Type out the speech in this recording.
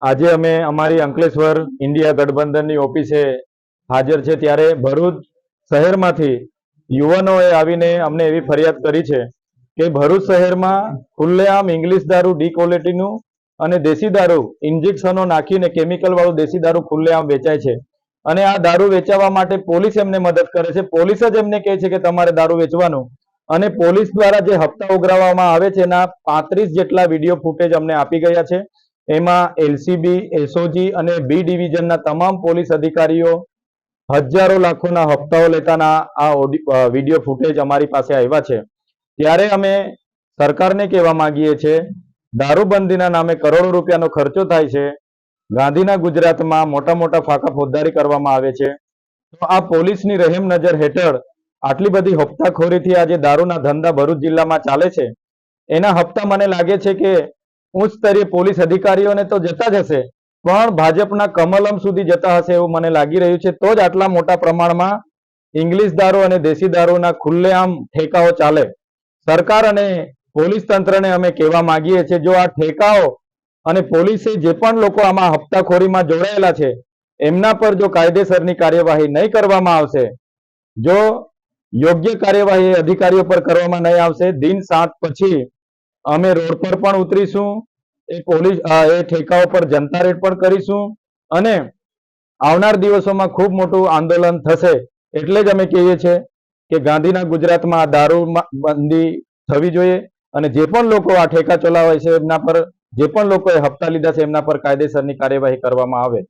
આજે અમે અમારી અંકલેશ્વર ઇન્ડિયા ગઠબંધનની ઓફિસે હાજર છે ત્યારે ભરૂચ શહેરમાંથી યુવાનોએ આવીને અમને એવી ફરિયાદ કરી છે કે ભરૂચ શહેરમાં ખુલ્લેઆમ ઇંગ્લિશ દારૂ ડી ક્વોલિટીનું અને દેશી દારૂ ઇન્જેક્શનો નાખીને કેમિકલ વાળું દેશી દારૂ ખુલ્લેઆમ વેચાય છે અને આ દારૂ વેચાવા માટે પોલીસ એમને મદદ કરે છે. પોલીસ જ એમને કહે છે કે તમારે દારૂ વેચવાનું અને પોલીસ દ્વારા જે હપ્તા ઉઘરાવવામાં આવે છે એના 35 જેટલા વિડીયો ફૂટેજ અમને આપી ગયા છે. એમાં એલસીબી, એસઓજી અને બી ડિવિઝનના તમામ પોલીસ અધિકારીઓ હજારો લાખોના હપ્તાઓ લેતાના આ વિડીયો ફૂટેજ અમારી પાસે આવ્યા છે. ત્યારે અમે સરકારને કહેવા માંગીએ છીએ, દારૂબંધીના નામે કરોડો રૂપિયાનો ખર્ચો થાય છે. ગાંધીના ગુજરાતમાં મોટા મોટા ફાંકા ફોજદારી કરવામાં આવે છે. તો આ પોલીસની રહેમ નજર હેઠળ આટલી બધી હપ્તાખોરીથી આ જે દારૂના ધંધા ભરૂચ જિલ્લામાં ચાલે છે એના હપ્તા મને લાગે છે કે ઉચ્ચ સ્તરીય પોલીસ અધિકારીઓને તો જતા જ હશે, પણ ભાજપના કમલમ સુધી જતા હશે એવું મને લાગી રહ્યું છે. તો જ આટલા મોટા પ્રમાણમાં ઇંગ્લિશ દારૂ અને દેશી દારૂના ખુલ્લેઆમ ઠેકાઓ ચાલે. સરકાર અને પોલીસ તંત્રને અમે કહેવા માંગીએ છીએ, જો આ ઠેકાઓ અને પોલીસે જે પણ લોકો આમાં હપ્તાખોરીમાં જોડાયેલા છે એમના પર જો કાયદેસરની કાર્યવાહી નહીં કરવામાં આવશે, જો યોગ્ય કાર્યવાહી અધિકારીઓ પર કરવામાં નહીં આવશે, દિન 7 પછી અમે રોડ પર પણ ઉતરીશું, એ ઠેકાઓ પર જનતા રેડ પણ કરીશું અને આવનાર દિવસોમાં ખૂબ મોટું આંદોલન થશે. એટલે જ અમે કહીએ છીએ કે ગાંધીના ગુજરાતમાં આ દારૂ બંધી થવી જોઈએ અને જે પણ લોકો આ ઠેકા ચલાવે છે એમના પર, જે પણ લોકોએ હપ્તા લીધા છે એમના પર કાયદેસરની કાર્યવાહી કરવામાં આવે.